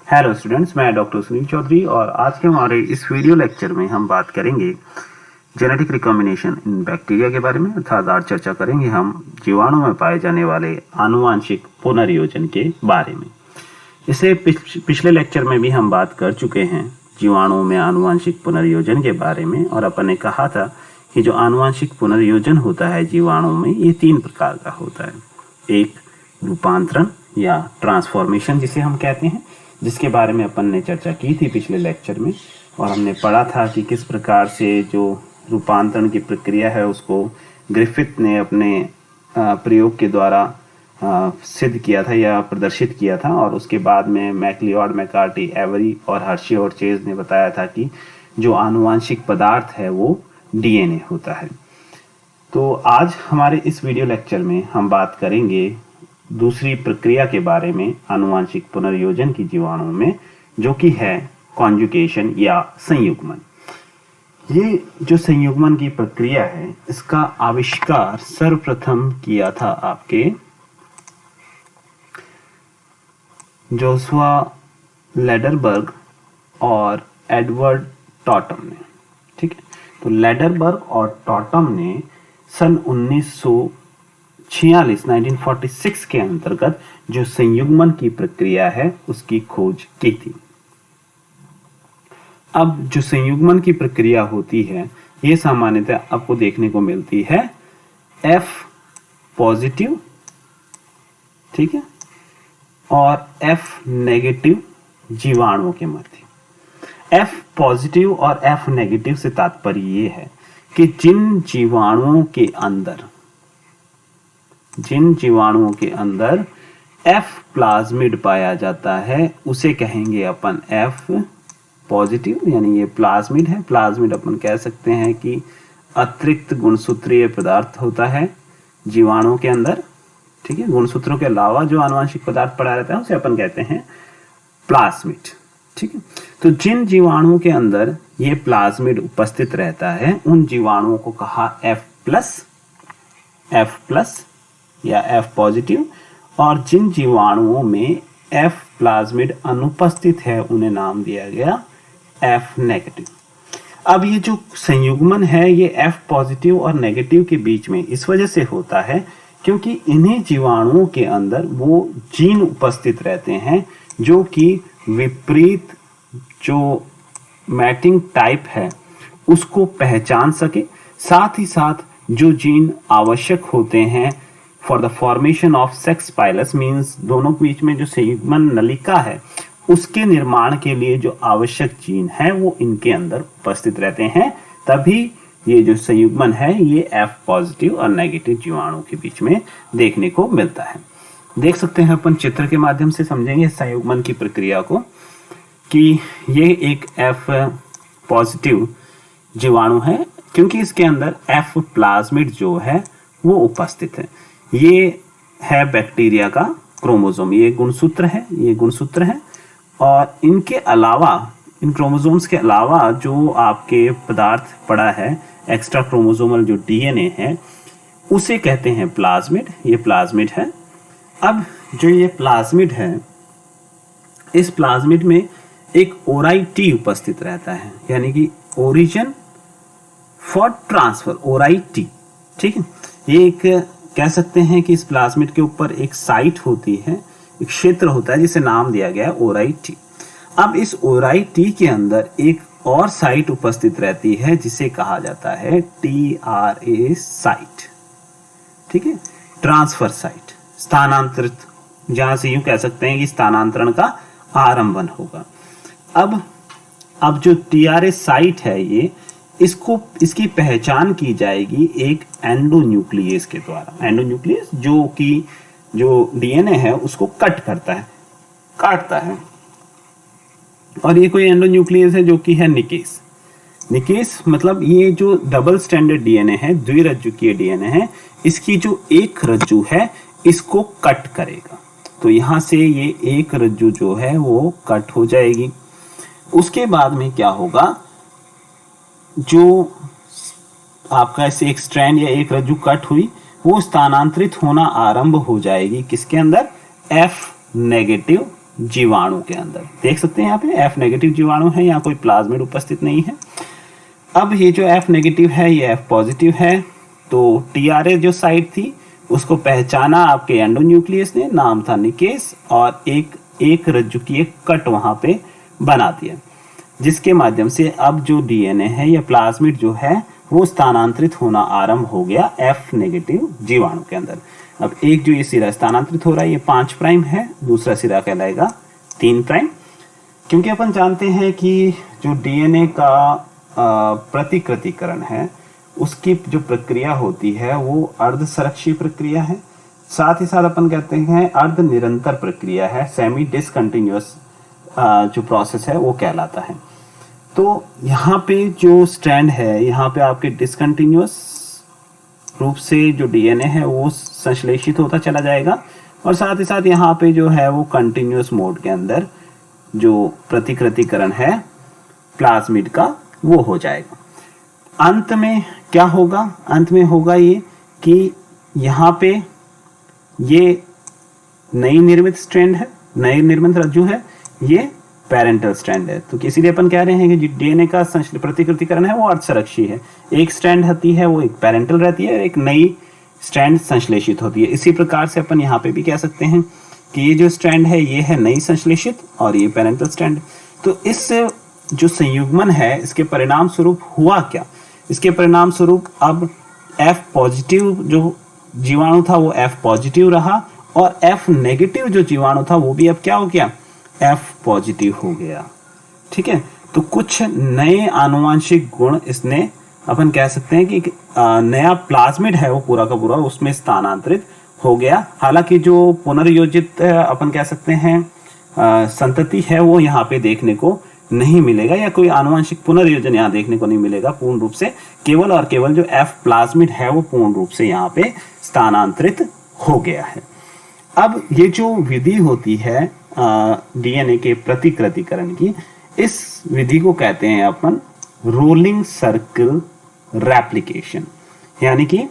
Hello students, मैं doctor Sunil Chaudhary और आज के हमारे इस वीडियो लेक्चर में हम बात करेंगे जेनेटिक रिकॉम्बिनेशन इन बैक्टीरिया के बारे में। अर्थात आज चर्चा करेंगे हम जीवाणु में पाए जाने वाले आनुवांशिक पुनर्योजन के बारे में। इसे पिछले लेक्चर में भी हम बात कर चुके हैं जीवाणुओं में आनुवांशिक पुनर्योजन के बारे में, और अपन ने कहा था कि जो आनुवांशिक पुनर्योजन होता है जीवाणुओं में, ये 3 प्रकार का होता है। एक रूपांतरण या ट्रांसफॉर्मेशन जिसे हम कहते हैं, जिसके बारे में अपन ने चर्चा की थी पिछले लेक्चर में, और हमने पढ़ा था कि किस प्रकार से जो रूपांतरण की प्रक्रिया है उसको ग्रिफिथ ने अपने प्रयोग के द्वारा सिद्ध किया था या प्रदर्शित किया था, और उसके बाद में मैक्लिओड, मैकार्टी, एवरी और हर्शी और चेज ने बताया था कि जो आनुवांशिक पदार्थ है वो डीएनए होता है। तो आज हमारे इस वीडियो लेक्चर में हम बात करेंगे दूसरी प्रक्रिया के बारे में आनुवांशिक पुनर्योजन की जीवाणुओं में, जो कि है कॉन्जुगेशन या संयुग्मन। ये जो संयुग्मन की प्रक्रिया है, इसका आविष्कार सर्वप्रथम किया था आपके जोशुआ लेडरबर्ग और एडवर्ड टॉटम ने। ठीक है, तो लेडरबर्ग और टॉटम ने सन 1946 के अंतर्गत जो संयुग्मन की प्रक्रिया है उसकी खोज की थी। अब जो संयुग्मन की प्रक्रिया होती है ये सामान्यतः आपको देखने को मिलती है F पॉजिटिव, ठीक है, और F नेगेटिव जीवाणुओं के मध्य। F पॉजिटिव और F नेगेटिव से तात्पर्य ये है कि जिन जीवाणुओं के अंदर F प्लाज्मिड पाया जाता है उसे कहेंगे अपन F पॉजिटिव, यानी ये प्लाज्मिड है। प्लाज्मिड अपन कह सकते हैं कि अतिरिक्त गुणसूत्रीय पदार्थ होता है जीवाणुओं के अंदर। ठीक है, गुणसूत्रों के अलावा जो आनुवांशिक पदार्थ पड़ा रहता है उसे अपन कहते हैं प्लाज्मिड। ठीक है, तो जिन जीवाणुओं के अंदर ये प्लाज्मिड उपस्थित रहता है उन जीवाणुओं को कहा F प्लस या F पॉजिटिव, और जिन जीवाणुओं में F प्लाज्मिड अनुपस्थित है उन्हें नाम दिया गया F नेगेटिव। अब ये जो संयुग्मन है ये F पॉजिटिव और नेगेटिव के बीच में इस वजह से होता है क्योंकि इन्हीं जीवाणुओं के अंदर वो जीन उपस्थित रहते हैं जो कि विपरीत जो मैटिंग टाइप है उसको पहचान सके, साथ ही साथ जो जीन आवश्यक होते हैं for the formation of sex pilus, means दोनों के बीच में जो संयुग्मन नलिका है उसके निर्माण के लिए जो आवश्यक जीन है वो इनके अंदर उपस्थित रहते हैं। तभी ये जो संयुग्मन है ये F पॉजिटिव और नेगेटिव जीवाणुओं के बीच में देखने को मिलता है। देख सकते हैं अपन चित्र के माध्यम से समझेंगे संयुग्मन की प्रक्रिया को कि ये एक F पॉजिटिव जीवाणु है क्योंकि इसके अंदर F प्लाज्मिड जो है वो उपस्थित है। ये है बैक्टीरिया का क्रोमोसोम, ये गुणसूत्र है, और इनके अलावा, इन क्रोमोसोम्स के अलावा जो आपके पदार्थ पड़ा है एक्स्ट्रा क्रोमोसोमल जो डीएनए है उसे कहते हैं प्लाज्मिड। ये प्लाज्मिड है। अब जो ये प्लाज्मिड है, इस प्लाज्मिड में एक ओराइटी उपस्थित रहता है, यानी कि ओरिजिन फॉर ट्रांसफर, ओराइटी। ठीक है, ये एक कह सकते हैं कि इस प्लाज्मिड के ऊपर एक साइट होती है, एक क्षेत्र होता है जिसे नाम दिया गया है ओराइटी। अब इस ओराइटी के अंदर एक और साइट उपस्थित रहती है जिसे कहा जाता है TRA साइट। ठीक है, ट्रांसफर साइट, स्थानांतरित, जहां से यूं कह सकते हैं कि स्थानांतरण का आरंभन होगा। अब जो TRA साइट है ये, इसकी पहचान की जाएगी एक एंडोन्यूक्लियस के द्वारा। एंडोन्यूक्लियस जो कि जो डीएनए है उसको काटता है, और ये कोई एंडोन्यूक्लियस है जो कि है निकेस मतलब ये जो डबल स्टैंडर्ड डीएनए है, द्विरज्जुकीय डीएनए है, इसकी जो एक रज्जु है इसको कट करेगा। तो यहां से ये एक रज्जु जो है वो कट हो जाएगी। उसके बाद में क्या होगा, जो आपका ऐसे एक स्ट्रैंड या एक रज्जु कट हुई वो स्थानांतरित होना आरंभ हो जाएगी किसके अंदर, F नेगेटिव जीवाणु के अंदर। देख सकते हैं यहाँ पे F नेगेटिव जीवाणु है, यहाँ कोई प्लाज्मिड उपस्थित नहीं है। अब ये जो F नेगेटिव है ये F पॉजिटिव है, तो TRA जो साइट थी उसको पहचाना आपके एंडोन्यूक्लियस ने, नाम था निकेस, और एक रज्जु की एक कट वहां पे बना दिया, जिसके माध्यम से अब जो DNA है या प्लाज्मिड जो है वो स्थानांतरित होना आरंभ हो गया F नेगेटिव जीवाणु के अंदर। अब एक जो ये सिरा स्थानांतरित हो रहा है ये 5 प्राइम है, दूसरा सिरा कहलाएगा 3 प्राइम, क्योंकि अपन जानते हैं कि जो DNA का प्रतिकृतिकरण है उसकी जो प्रक्रिया होती है वो अर्ध संरक्षीय प्रक्रिया है, साथ ही साथ अपन कहते हैं अर्ध निरंतर प्रक्रिया है, सेमी डिसकंटिन्यूअस जो प्रोसेस है वो कहलाता है। तो यहाँ पे जो स्ट्रैंड है यहाँ पे आपके डिसकंटिन्यूअस रूप से जो DNA है वो संश्लेषित होता चला जाएगा, और साथ ही साथ यहाँ पे जो है वो कंटिन्यूअस मोड के अंदर जो प्रतिकृतिकरण है प्लाज्मिड का वो हो जाएगा। अंत में क्या होगा? अंत में होगा ये कि यहाँ पे ये नई निर्मित स्ट्रैंड है, नई निर्मित रज्जु है, ये पेरेंटल स्ट्रैंड है। तो इसीलिए अपन कह रहे हैं कि जो DNA का प्रतिकृतिकरण है वो अर्धसंरक्षीय है, एक स्ट्रैंड होती है वो एक पेरेंटल रहती है, एक नई स्ट्रैंड संश्लेषित होती है। इसी प्रकार से अपन यहाँ पे भी कह सकते हैं कि ये जो स्ट्रैंड है ये है नई संश्लेषित और ये पेरेंटल स्ट्रैंड। तो इस जो संयुग्मन है इसके परिणाम स्वरूप हुआ क्या? इसके परिणाम स्वरूप अब F पॉजिटिव जो जीवाणु था वो F पॉजिटिव रहा, और F नेगेटिव जो जीवाणु था वो भी अब क्या हो गया? F पॉजिटिव हो गया। ठीक है, तो कुछ नए आनुवांशिक गुण इसने, अपन कह सकते हैं कि नया प्लाज्मिड है वो पूरा का पूरा उसमें स्थानांतरित हो गया। हालांकि जो पुनर्योजित अपन कह सकते हैं संतति है वो यहाँ पे देखने को नहीं मिलेगा, या कोई आनुवंशिक पुनर्योजन यहाँ देखने को नहीं मिलेगा पूर्ण रूप से। केवल और केवल जो F प्लाज्मिड है वो पूर्ण रूप से यहाँ पे स्थानांतरित हो गया है। अब ये जो विधि होती है DNA के प्रतिकृतिकरण की, इस विधि को कहते हैं अपन रोलिंग सर्कल रेप्लिकेशन। यानी कि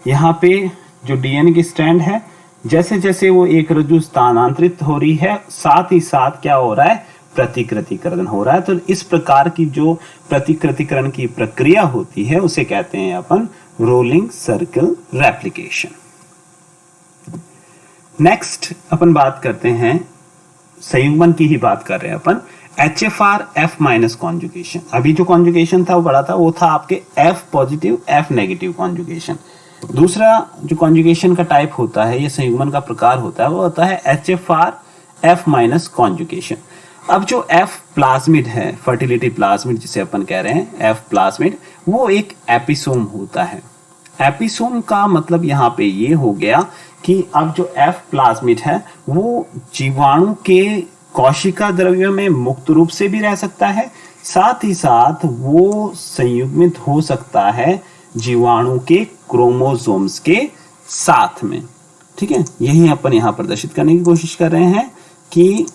यहाँ पे जो DNA की स्ट्रैंड है जैसे जैसे वो एक रज्जु स्थानांतरित हो रही है, साथ ही साथ क्या हो रहा है? प्रतिकृतिकरण हो रहा है। तो इस प्रकार की जो प्रतिकृतिकरण की प्रक्रिया होती है उसे कहते हैं अपन रोलिंग सर्कल रेप्लिकेशन। नेक्स्ट अपन बात करते हैं, संयुग्मन की ही बात कर रहे हैं अपन, HFR F माइनस कॉन्जुगेशन। अभी जो कॉन्जुगेशन था वो बड़ा था, वो था आपके F positive F negative conjugation. दूसरा जो कॉन्जुगेशन का टाइप होता है, ये संयुग्मन का प्रकार होता है, वो होता है HFR F माइनस कॉन्जुगेशन। अब जो F प्लाज्मिड है, फर्टिलिटी प्लाज्मिड जिसे अपन कह रहे हैं F प्लाज्मिड, वो एक एपिसोम होता है। एपिसोम का मतलब यहाँ पे ये हो गया कि अब जो F प्लाज्मिड है वो जीवाणु के कोशिका द्रव्य में मुक्त रूप से भी रह सकता है, साथ ही साथ वो संयुग्मित हो सकता है जीवाणु के क्रोमोसोम्स के साथ में। ठीक है, यही अपन यहाँ प्रदर्शित करने की कोशिश कर रहे हैं कि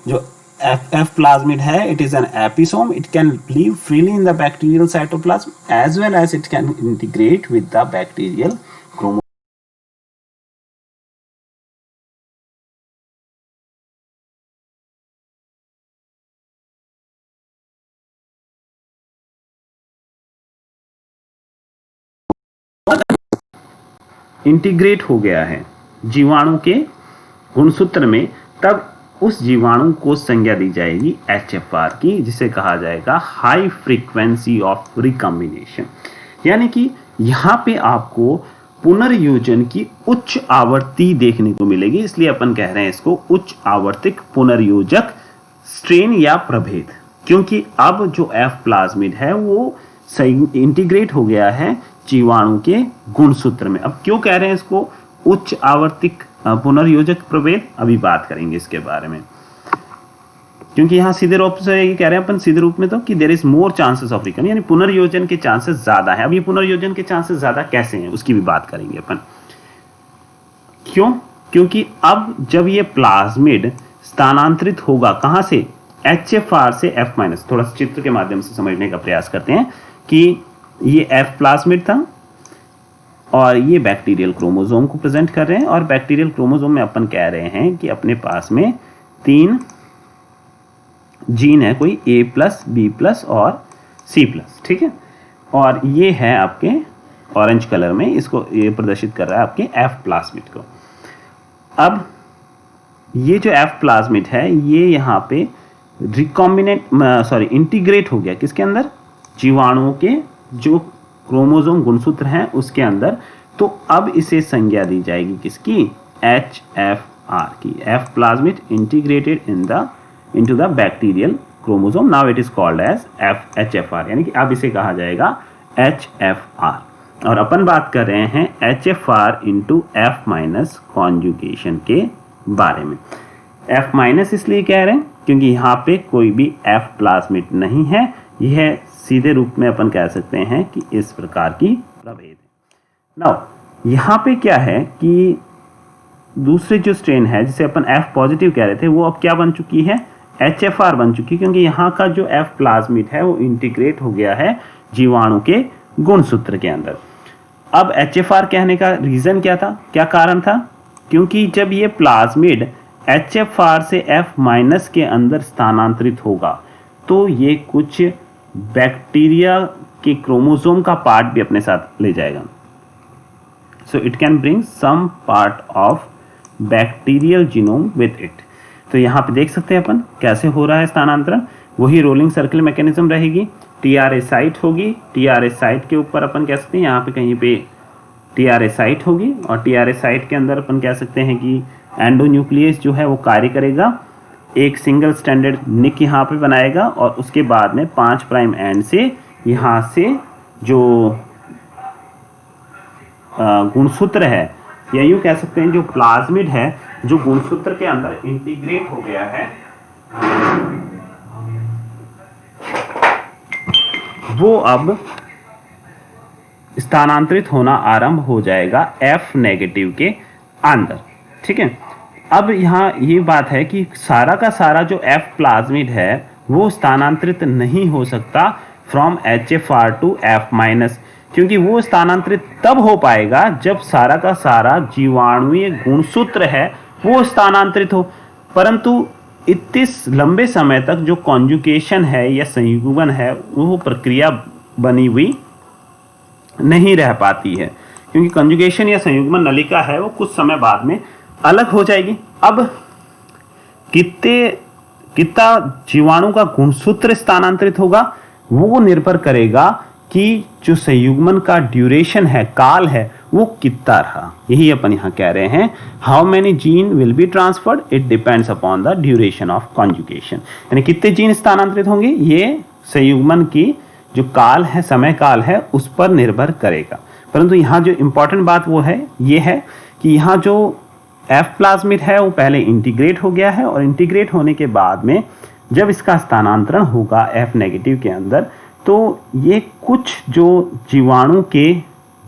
जो F plasmid है, it is an episome. It can live freely in the bacterial cytoplasm as well as it can integrate with the bacterial chromosome. Integrate हो गया है जीवाणु के गुणसूत्र में, तब उस जीवाणु को संज्ञा दी जाएगी HFR की, जिसे कहा जाएगा हाई फ्रीक्वेंसी ऑफ रिकॉम्बिनेशन। यानी कि यहाँ पे आपको पुनर्योजन की उच्च आवर्ती देखने को मिलेगी, इसलिए अपन कह रहे हैं इसको उच्च आवर्तिक पुनर्योजक स्ट्रेन या प्रभेद, क्योंकि अब जो F प्लाज्मिड है वो इंटीग्रेट हो गया है जीवाणु के गुणसूत्र में। अब क्यों कह रहे हैं इसको उच्च आवर्तिक पुनर्योजक प्रभेद, अभी बात करेंगे इसके बारे में, क्योंकि यहाँ सीधे रूप से ये कह रहे हैं अपन सीधे रूप में तो कि there is more chances of recon, यानी पुनर्योजन के चांसेस ज्यादा है। अब ये पुनर्योजन के चांसेस ज्यादा कैसे हैं उसकी भी बात करेंगे अपन। क्यों? क्योंकि अब जब ये प्लाज्मिड स्थानांतरित होगा कहां से? HFR से F माइनस। थोड़ा सा चित्र के माध्यम से समझने का प्रयास करते हैं कि ये F प्लाज्मिड था, और ये बैक्टीरियल क्रोमोसोम को प्रेजेंट कर रहे हैं। और बैक्टीरियल क्रोमोसोम में अपन कह रहे हैं कि अपने पास में 3 जीन है, कोई A+, B+ और C+, ठीक है। और ये है आपके ऑरेंज कलर में, इसको ये प्रदर्शित कर रहा है आपके F प्लाज्मिड को। अब ये जो F प्लाज्मिड है ये यहाँ पे इंटीग्रेट हो गया किसके अंदर, जीवाणुओं के जो क्रोमोसोम गुणसूत्र हैं उसके अंदर। तो अब इसे संज्ञा दी जाएगी किसकी, HFR की। F plasmid integrated into the bacterial chromosome, now it is called as HFR, यानी कि अब इसे कहा जाएगा HFR। और अपन बात कर रहे हैं HFR into F- कॉन्जुगेशन के बारे में। F- इसलिए कह रहे हैं क्योंकि यहाँ पे कोई भी F प्लाज्मिड नहीं है, यह सीधे रूप में अपन कह सकते हैं कि इस प्रकार की प्रभेद है। नाउ यहाँ पे क्या है कि दूसरे जो स्ट्रेन है जिसे अपन F पॉजिटिव कह रहे थे वो अब क्या बन चुकी है, HFR बन चुकी है, क्योंकि यहाँ का जो F प्लाज्मिड है वो इंटीग्रेट हो गया है जीवाणु के गुणसूत्र के अंदर। अब HFR कहने का रीजन क्या था, क्या कारण था, क्योंकि जब ये प्लाज्मिड HFR से F- के अंदर स्थानांतरित होगा तो ये कुछ बैक्टीरिया के क्रोमोसोम का पार्ट भी अपने साथ ले जाएगा। So it can bring some part of bacterial genome with it. तो यहाँ पे देख सकते हैं अपन कैसे हो रहा है स्थानांतरण, वही रोलिंग सर्कल मैकेनिज्म रहेगी। TRA साइट होगी, TRA साइट के ऊपर अपन कह सकते हैं यहाँ पे कहीं पे TRA साइट होगी, और TRA साइट के अंदर अपन कह सकते हैं कि एंडोन्यूक्लियस जो है वो कार्य करेगा, एक सिंगल स्टैंडर्ड निक यहाँ पे बनाएगा, और उसके बाद में 5 प्राइम एंड से यहाँ से जो गुणसूत्र है, या यूँ कह सकते हैं जो प्लाज्मिड है जो गुणसूत्र के अंदर इंटीग्रेट हो गया है, वो अब स्थानांतरित होना आरंभ हो जाएगा F- के अंदर, ठीक है। अब यहाँ ये बात है कि सारा का सारा जो F प्लाज्मिड है वो स्थानांतरित नहीं हो सकता फ्रॉम HFR टू F-, क्योंकि वो स्थानांतरित तब हो पाएगा जब सारा का सारा जीवाणुवीय गुणसूत्र है वो स्थानांतरित हो। परंतु इतने लंबे समय तक जो कॉन्जुगेशन है या संयुग्मन है वो प्रक्रिया बनी हुई नहीं रह पाती है, क्योंकि कॉन्जुगेशन या संयुग्मन नलिका है वो कुछ समय बाद में अलग हो जाएगी। अब कितना जीवाणु का गुणसूत्र स्थानांतरित होगा वो निर्भर करेगा कि जो संयुग्मन का ड्यूरेशन है, काल है, वो कितना रहा। यही अपन यहाँ कह रहे हैं, how many gene will be transferred, it depends upon the duration of conjugation, यानी कितने जीन स्थानांतरित होंगे ये संयुग्मन की जो काल है, समय काल है, उस पर निर्भर करेगा। परंतु यहाँ जो इंपॉर्टेंट बात वो है ये है कि यहाँ जो F प्लाज्मिड है वो पहले इंटीग्रेट हो गया है, और इंटीग्रेट होने के बाद में जब इसका स्थानांतरण होगा F- के अंदर, तो ये कुछ जो जीवाणु के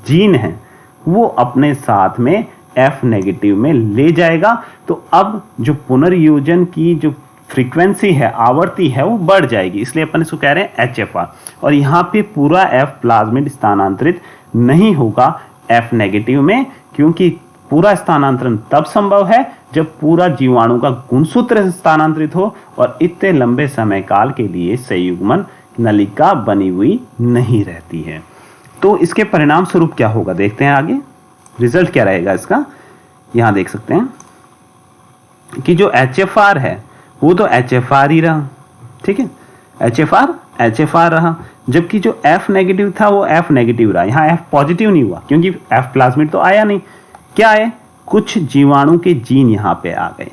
जीन हैं वो अपने साथ में F- में ले जाएगा। तो अब जो पुनर्योजन की जो फ्रीक्वेंसी है, आवर्ती है, वो बढ़ जाएगी, इसलिए अपन इसको कह रहे हैं HFR। और यहाँ पे पूरा F प्लाज्मिड स्थानांतरित नहीं होगा F- में, क्योंकि पूरा स्थानांतरण तब संभव है जब पूरा जीवाणु का गुणसूत्र स्थानांतरित हो, और इतने लंबे समय काल के लिए संयुग्मन नलिका बनी हुई नहीं रहती है। तो इसके परिणाम स्वरूप क्या होगा देखते हैं आगे, रिजल्ट क्या रहेगा इसका। यहाँ देख सकते हैं कि जो HFR है वो तो HFR ही रहा, ठीक है, HFR रहा, जबकि जो F- था वो F- रहा। यहाँ F पॉजिटिव नहीं हुआ क्योंकि F प्लाज्मिड तो आया नहीं। क्या है, कुछ जीवाणु के जीन यहाँ पे आ गए।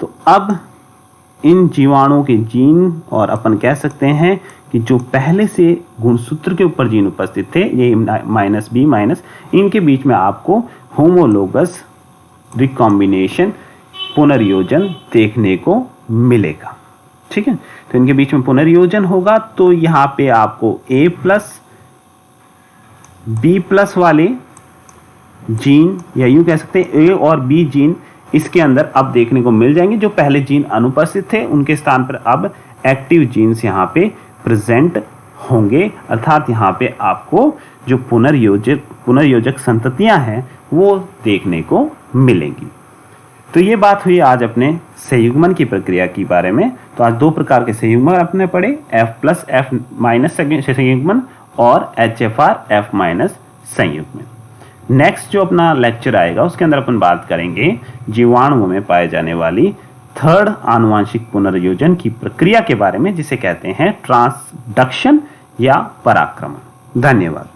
तो अब इन जीवाणुओं के जीन, और अपन कह सकते हैं कि जो पहले से गुणसूत्र के ऊपर जीन उपस्थित थे, ये -B-, इनके बीच में आपको होमोलोगस रिकॉम्बिनेशन, पुनर्योजन देखने को मिलेगा, ठीक है। तो इनके बीच में पुनर्योजन होगा, तो यहाँ पे आपको A+, B+ वाले जीन, या यूं कह सकते हैं A और B जीन इसके अंदर अब देखने को मिल जाएंगे। जो पहले जीन अनुपस्थित थे उनके स्थान पर अब एक्टिव जीन्स यहाँ पे प्रेजेंट होंगे, अर्थात यहाँ पे आपको जो पुनर्योजक संततियां हैं वो देखने को मिलेंगी। तो ये बात हुई आज अपने संयुग्मन की प्रक्रिया के बारे में। तो आज दो प्रकार के संयुग्मन अपने पढ़े, F+F- संयुग्मन और HFR F- संयुग्मन। नेक्स्ट जो अपना लेक्चर आएगा उसके अंदर अपन बात करेंगे जीवाणुओं में पाए जाने वाली थर्ड आनुवांशिक पुनर्योजन की प्रक्रिया के बारे में, जिसे कहते हैं ट्रांसडक्शन या पराक्रमण। धन्यवाद।